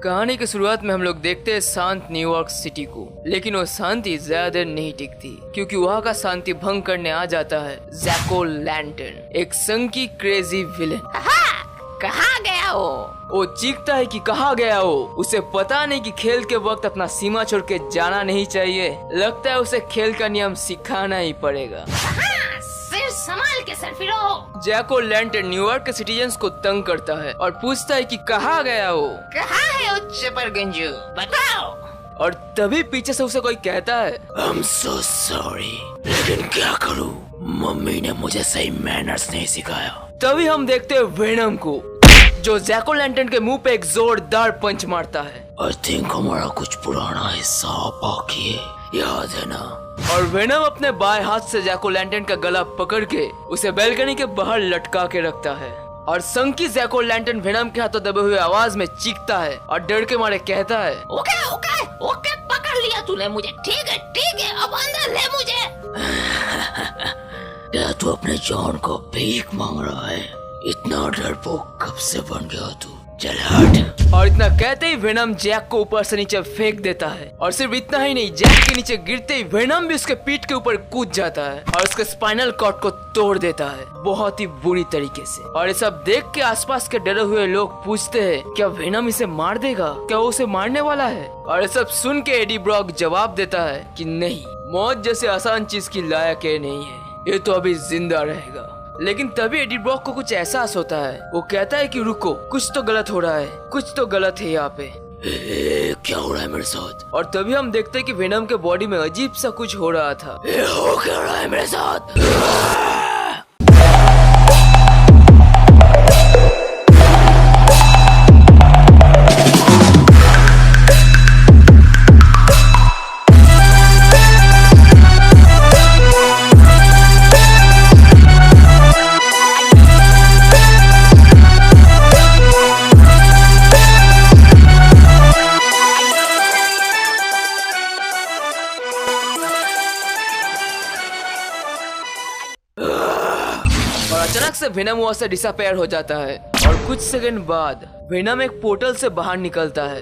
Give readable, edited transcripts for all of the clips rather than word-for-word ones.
कहानी की शुरुआत में हम लोग देखते हैं शांत न्यूयॉर्क सिटी को, लेकिन वो शांति ज्यादा देर नहीं टिकती क्योंकि वहाँ का शांति भंग करने आ जाता है जैक ओ लैंटर्न, एक संकी क्रेजी विलेन। कहाँ गया वो चीखता है कि कहाँ गया हो। उसे पता नहीं कि खेल के वक्त अपना सीमा छोड़ के जाना नहीं चाहिए। लगता है उसे खेल का नियम सिखाना ही पड़ेगा। सिर संभाल के सरफिरो। जैक ओ लैंटर्न न्यूयॉर्क के सिटीजन्स को तंग करता है और पूछता है कि कहाँ गया हो। कहाँ है वो चपर गंजू, बताओ। और तभी पीछे से उसे कोई कहता है I'm so sorry, लेकिन क्या करूं, मम्मी ने मुझे सही मैनर्स नहीं सिखाया। तभी हम देखते हैं वेनम को, जो जैक ओ लैंटर्न के मुंह पे एक जोरदार पंच मारता है। I think हमारा कुछ पुराना हिस्सा बाकी है, याद है ना? और वेनम अपने बाएं हाथ से जैक ओ लैंटर्न का गला पकड़ के उसे बैल्कनी के बाहर लटका के रखता है। और संकी जैक ओ लैंटर्न वेनम के हाथों दबे हुए आवाज में चीखता है और डर के मारे कहता है ओके ओके ओके, पकड़ लिया तूने मुझे, ठीक है, अब अंदर ले मुझे। क्या तू अपने जान को भीख मांग रहा है? इतना डरपोक कब से बन गया तू? चल हट। और इतना कहते ही वेनम जैक को ऊपर से नीचे फेंक देता है। और सिर्फ इतना ही नहीं, जैक के नीचे गिरते ही वेनम भी उसके पीठ के ऊपर कूद जाता है और उसके स्पाइनल कॉर्ड को तोड़ देता है बहुत ही बुरी तरीके से। और ये सब देख के आसपास के डरे हुए लोग पूछते हैं क्या वेनम इसे मार देगा, क्या वो उसे मारने वाला है। और ये सब सुन के एडी ब्रॉक जवाब देता है कि नहीं, मौत जैसे आसान चीज की लायक ये नहीं है, ये तो अभी जिंदा रहेगा। लेकिन तभी एडी ब्रॉक को कुछ एहसास होता है। वो कहता है कि रुको, कुछ तो गलत हो रहा है, कुछ तो गलत है यहाँ पे। क्या हो रहा है मेरे साथ? और तभी हम देखते हैं कि वेनम के बॉडी में अजीब सा कुछ हो रहा था। हो क्या रहा है मेरे साथ? अचानक से वेनम वहाँ से डिसअपेयर हो जाता है और कुछ सेकंड बाद वेनम एक पोर्टल से बाहर निकलता है।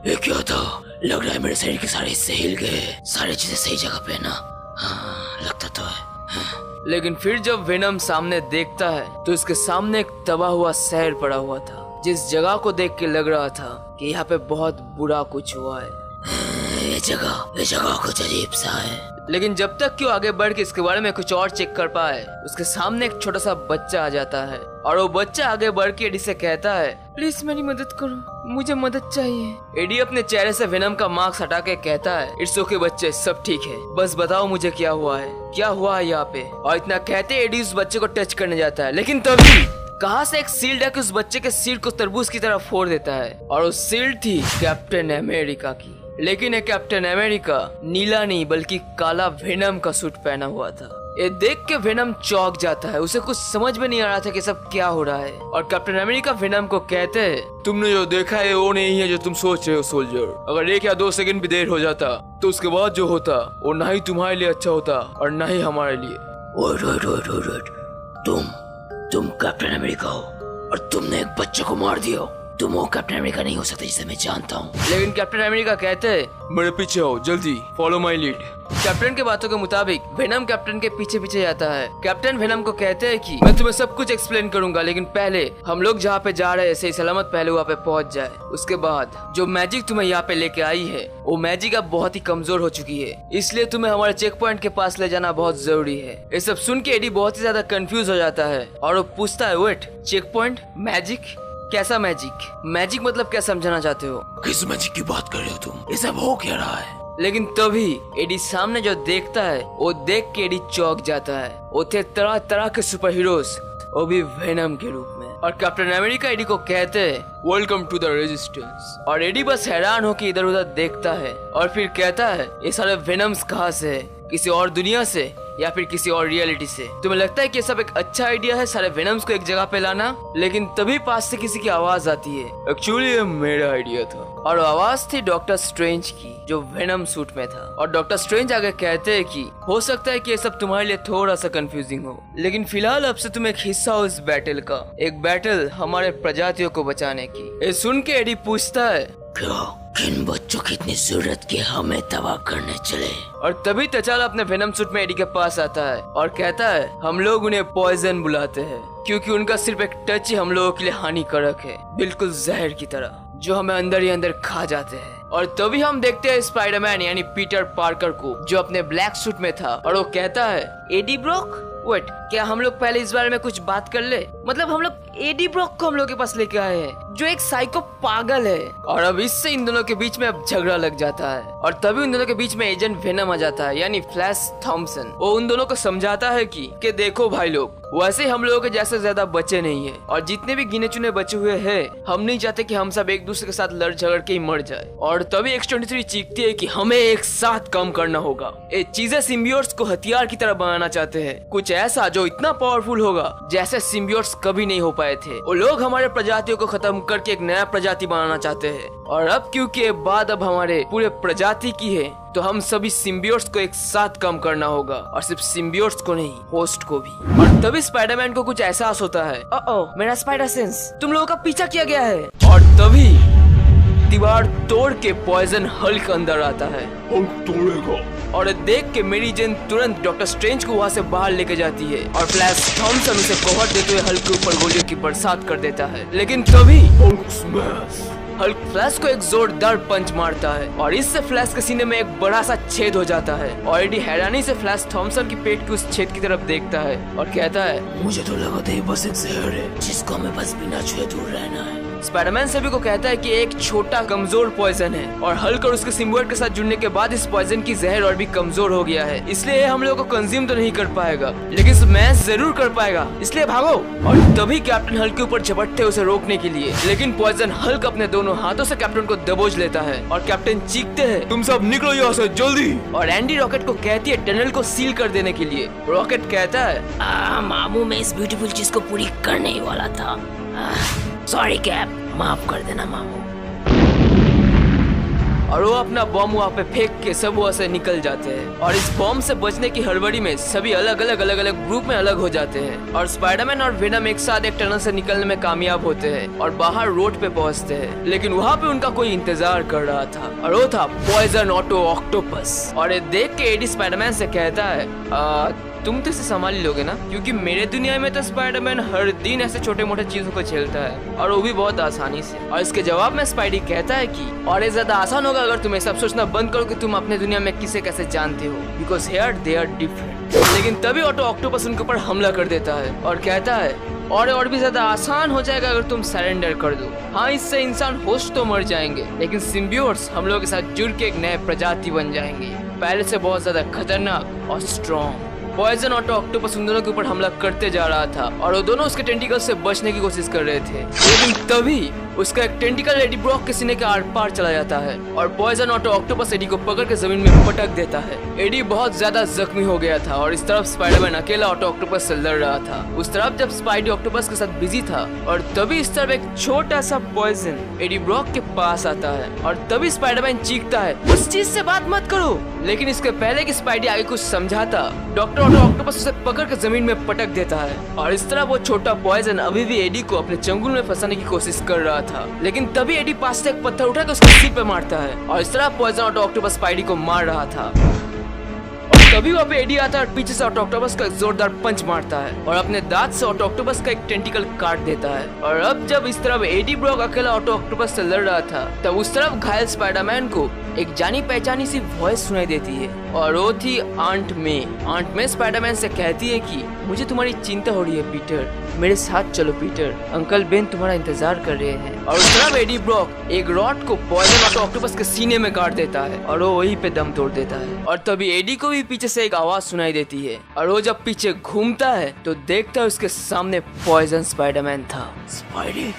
ये क्या था? लग रहा है मेरे शरीर के सारे हिस्से हिल गए, सारी चीजें सही जगह पे ना। हाँ, लगता तो है। लेकिन फिर जब वेनम सामने देखता है तो उसके सामने एक तबाह हुआ शहर पड़ा हुआ था, जिस जगह को देख के लग रहा था कि यहाँ पे बहुत बुरा कुछ हुआ है। ये जगह कुछ अजीब सा है। लेकिन जब तक कि वो आगे बढ़ के इसके बारे में कुछ और चेक कर पाए, उसके सामने एक छोटा सा बच्चा आ जाता है और वो बच्चा आगे बढ़ के एडी से कहता है प्लीज मेरी मदद करो, मुझे मदद चाहिए। एडी अपने चेहरे से वेनम का मास्क हटा के कहता है इट्स ओके बच्चे, सब ठीक है, बस बताओ मुझे क्या हुआ है यहाँ पे। और इतना कहते एडी उस बच्चे को टच करने जाता है, लेकिन तभी कहाँ से एक सील्ड है कि उस बच्चे के सिर को तरबूज की तरह फोड़ देता है। और वो सील्ड थी कैप्टन अमेरिका की। लेकिन ये कैप्टन अमेरिका नीला नहीं बल्कि काला वेनम का सूट पहना हुआ था। ये देख के वेनम चौंक जाता है, उसे कुछ समझ में नहीं आ रहा था कि सब क्या हो रहा है। और कैप्टन अमेरिका वेनम को कहते हैं तुमने जो देखा है वो नहीं है जो तुम सोच रहे हो सोल्जर। अगर 1 या 2 सेकंड भी देर हो जाता तो उसके बाद जो होता वो ना ही तुम्हारे लिए अच्छा होता और ना ही हमारे लिए। तुम कैप्टन अमेरिका हो और तुमने एक बच्चे को मार दिया। तुम वो कैप्टन अमेरिका नहीं हो सकते जिसे मैं जानता हूँ। लेकिन कैप्टन अमेरिका कहते हैं मेरे पीछे आओ, जल्दी फॉलो माय लीड। कैप्टन के बातों के मुताबिक वेनम कैप्टन के पीछे पीछे जाता है। कैप्टन वेनम को कहते हैं कि मैं तुम्हें सब कुछ एक्सप्लेन करूंगा, लेकिन पहले हम लोग जहाँ पे जा रहे हैं सही सलामत पहले वहाँ पे पहुँच जाए। उसके बाद जो मैजिक तुम्हें यहाँ पे लेके आई है वो मैजिक अब बहुत ही कमजोर हो चुकी है, इसलिए तुम्हें हमारे चेक पॉइंट के पास ले जाना बहुत जरूरी है। ये सब सुन के एडी बहुत ही ज्यादा कंफ्यूज हो जाता है और वो पूछता है वेट, चेक पॉइंट, मैजिक, कैसा मैजिक? मैजिक मतलब क्या समझाना चाहते हो? किस मैजिक की बात कर रहे हो तुम? ये सब हो क्या रहा है? लेकिन तभी एडी सामने जो देखता है वो देख के एडी चौंक जाता है। वो थे तरह तरह के सुपर हीरोज, वो भी वेनम के रूप में। और कैप्टन अमेरिका एडी को कहते हैं वेलकम टू द रेजिस्टेंस। और एडी बस हैरान होकर इधर उधर देखता है और फिर कहता है ये सारे वेनम्स कहाँ से है, किसी और दुनिया से या फिर किसी और रियलिटी से। तुम्हें लगता है कि ये सब एक अच्छा आइडिया है सारे वेनम्स को एक जगह पे लाना, लेकिन तभी पास से किसी की आवाज आती है। एक्चुअली ये मेरा आइडिया था, और आवाज थी डॉक्टर स्ट्रेंज की जो वेनम सूट में था। और डॉक्टर स्ट्रेंज आगे कहते हैं कि हो सकता है कि ये सब तुम्हारे लिए थोड़ा सा कंफ्यूजिंग हो, लेकिन फिलहाल अब से तुम एक हिस्सा हो इस बैटल का, एक बैटल हमारे प्रजातियों को बचाने की। ये सुन के एडी पूछता है, क्या किन बच्चों की इतनी जरूरत की हमें तबाह करने चले? और तभी तचाला अपने वेनम सूट में एडी के पास आता है और कहता है, हम लोग उन्हें पॉइजन बुलाते हैं क्योंकि उनका सिर्फ एक टच ही हम लोगों के लिए हानिकारक है, बिल्कुल जहर की तरह जो हमें अंदर ही अंदर खा जाते हैं। और तभी हम देखते हैं स्पाइडरमैन यानी पीटर पार्कर को जो अपने ब्लैक सूट में था, और वो कहता है, एडी ब्रॉक वेट, क्या हम लोग पहले इस बारे में कुछ बात कर ले? मतलब हम लोग एडी ब्रॉक को हम लोग के पास लेके आए हैं जो एक साइको पागल है। और अब इससे इन दोनों के बीच में अब झगड़ा लग जाता है, और तभी उन दोनों के बीच में एजेंट वेनम आ जाता है यानी फ्लैश थॉम्सन। वो उन दोनों को समझाता है कि देखो भाई लोग, वैसे हम लोगों के जैसे ज्यादा बचे नहीं है, और जितने भी गिने चुने बचे हुए हैं हम नहीं चाहते कि हम सब एक दूसरे के साथ लड़ झगड़ के ही मर जाए। और तभी X-23 चीखती है कि हमें एक साथ काम करना होगा। ये चीजें सिम्बियोट्स को हथियार की तरह बनाना चाहते हैं, कुछ ऐसा जो इतना पावरफुल होगा जैसे सिम्बियोट्स कभी नहीं हो पाए थे। वो लोग हमारे प्रजातियों को खत्म करके एक नया प्रजाति बनाना चाहते हैं, और अब क्योंकि ये बात अब हमारे पूरे प्रजाति की है तो हम सभी सिम्बियोट्स को एक साथ काम करना होगा, और सिर्फ सिम्बियोट्स को नहीं, होस्ट को भी। और तभी स्पाइडरमैन को कुछ एहसास होता है, मेरा स्पाइडर सेंस, तुम लोगों का पीछा किया गया है। और तभी दीवार तोड़ के पॉइजन हल्क अंदर आता है। हल्क तोड़ेगा। और देख के मेरी जेन तुरंत डॉक्टर स्ट्रेंज को वहाँ से बाहर लेके जाती है, और फ्लैश थॉम्सन उसे कवर देते हुए हल्क के ऊपर गोलियों की बरसात कर देता है। लेकिन तभी हल्क स्मैश। हल्क फ्लैश को एक जोरदार पंच मारता है, और इससे फ्लैश के सीने में एक बड़ा सा छेद हो जाता है। और एडी हैरानी से फ्लैश थॉम्सन की पेट की उस छेद की तरफ देखता है और कहता है, मुझे तो लगा था ये बस एक जहर है जिसको हमें बस बिना छुए दूर रहना है। स्पाइडरमैन सभी को कहता है कि एक छोटा कमजोर पॉइजन है, और हल्क और उसके सिम्बियोट के साथ जुड़ने के बाद इस पॉइजन की जहर और भी कमजोर हो गया है, इसलिए हम लोगों को कंज्यूम तो नहीं कर पाएगा, लेकिन स्मैश जरूर कर पाएगा, इसलिए भागो। और तभी कैप्टन हल्क के ऊपर झपटते उसे रोकने के लिए, लेकिन पॉइजन हल्क अपने दोनों हाथों से कैप्टन को दबोच लेता है, और कैप्टन चीखते हैं, तुम सब निकलो यहाँ से जल्दी। और एंडी रॉकेट को कहती है टनल को सील कर देने के लिए। रॉकेट कहता है, मामू मैं इस ब्यूटीफुल चीज को पूरी करने ही वाला था। सॉरी कैप, माफ कर देना मामू। और वो अपना बॉम्ब वहाँ पे फेंक के सब वहाँ से निकल जाते हैं, और इस बॉम्ब से बचने की हड़बड़ी में सभी अलग अलग ग्रुप में अलग हो जाते हैं, और स्पाइडरमैन और वेनम एक साथ एक टनल से निकलने में कामयाब होते हैं और बाहर रोड पे पहुँचते हैं। लेकिन वहाँ पे उनका कोई इंतजार कर रहा था, और वो था पॉइजन ऑटो ऑक्टोपस। और ये देख के एडी स्पाइडरमैन से कहता है, तुम तो इसे संभाल ही लोगे ना, क्योंकि मेरे दुनिया में तो स्पाइडरमैन हर दिन ऐसे छोटे मोटे चीजों को झेलता है, और वो भी बहुत आसानी से। और इसके जवाब में स्पाइडी कहता है कि और ये ज्यादा आसान होगा अगर तुम सब सोचना बंद करो कि तुम अपने दुनिया में किसे कैसे जानते हो, because here they are different. लेकिन तभी ऑटो ऑक्टोपस उनके ऊपर हमला कर देता है और कहता है, और भी ज्यादा आसान हो जाएगा अगर तुम सरेंडर कर दो। हाँ, इससे इंसान होस्ट तो मर जाएंगे, लेकिन सिम्बियोट्स हम लोगों के साथ जुड़ के एक नए प्रजाति बन जाएंगे, पहले से बहुत ज्यादा खतरनाक और स्ट्रॉन्ग। पॉइजन ऑटो ऑक्टोपस उन दोनों के ऊपर हमला करते जा रहा था, और वो दोनों उसके टेंटिकल से बचने की कोशिश कर रहे थे, लेकिन तभी उसका एक टेंटिकल एडी ब्रॉक के सीने के आर पार चला जाता है, और पॉइजन ऑटो ऑक्टोपस एडी को पकड़ के जमीन में पटक देता है। एडी बहुत ज्यादा जख्मी हो गया था, और इस तरफ स्पाइडरमैन अकेला ऑटो ऑक्टोपस से लड़ रहा था। उस तरफ जब स्पाइडी ऑक्टोपस के साथ बिजी था, और तभी इस तरफ एक छोटा सा पॉइजन एडी ब्रॉक के पास आता है, और तभी स्पाइडरमैन चीखता है, उस चीज से बात मत करो। लेकिन इसके पहले कि स्पाइडी आगे कुछ समझाता, डॉक्टर ऑटो ऑक्टोपस उसे पकड़ के जमीन में पटक देता है, और इस तरह वो छोटा पॉइजन अभी भी एडी को अपने चंगुल में फंसाने की कोशिश कर रहा था। लेकिन तभी एडी पास से एक पत्थर उठा के उसके सिर पे मारता है, और इस तरह पॉइजन ऑटो ऑक्टोपस स्पाइडी को मार रहा था। तभी वहाँ पे एडी आता है और पीछे से ऑटो ऑक्टोपस का एक जोरदार पंच मारता है, और अपने दांत से ऑटो ऑक्टोपस का एक टेंटिकल काट देता है। और अब जब इस तरफ एडी ब्रॉक अकेला ऑटो ऑक्टोपस से लड़ रहा था, तब उस तरफ घायल स्पाइडरमैन को एक जानी पहचानी सी वॉइस सुनाई देती है, और वो थी आंट मे। आंट मे स्पाइडरमैन से कहती है कि मुझे तुम्हारी चिंता हो रही है पीटर, मेरे साथ चलो पीटर, अंकल बेन तुम्हारा इंतजार कर रहे हैं। और उस तरफ एडी ब्रॉक एक रॉड को पॉइजन ऑटो ऑक्टोपस के सीने में काट देता है, और वो वहीं पे दम तोड़ देता है। और तभी एडी को भी पीछे से एक आवाज सुनाई देती है, और वो जब पीछे घूमता है तो देखता है उसके सामने पॉइजन स्पाइडरमैन था। स्पाइडी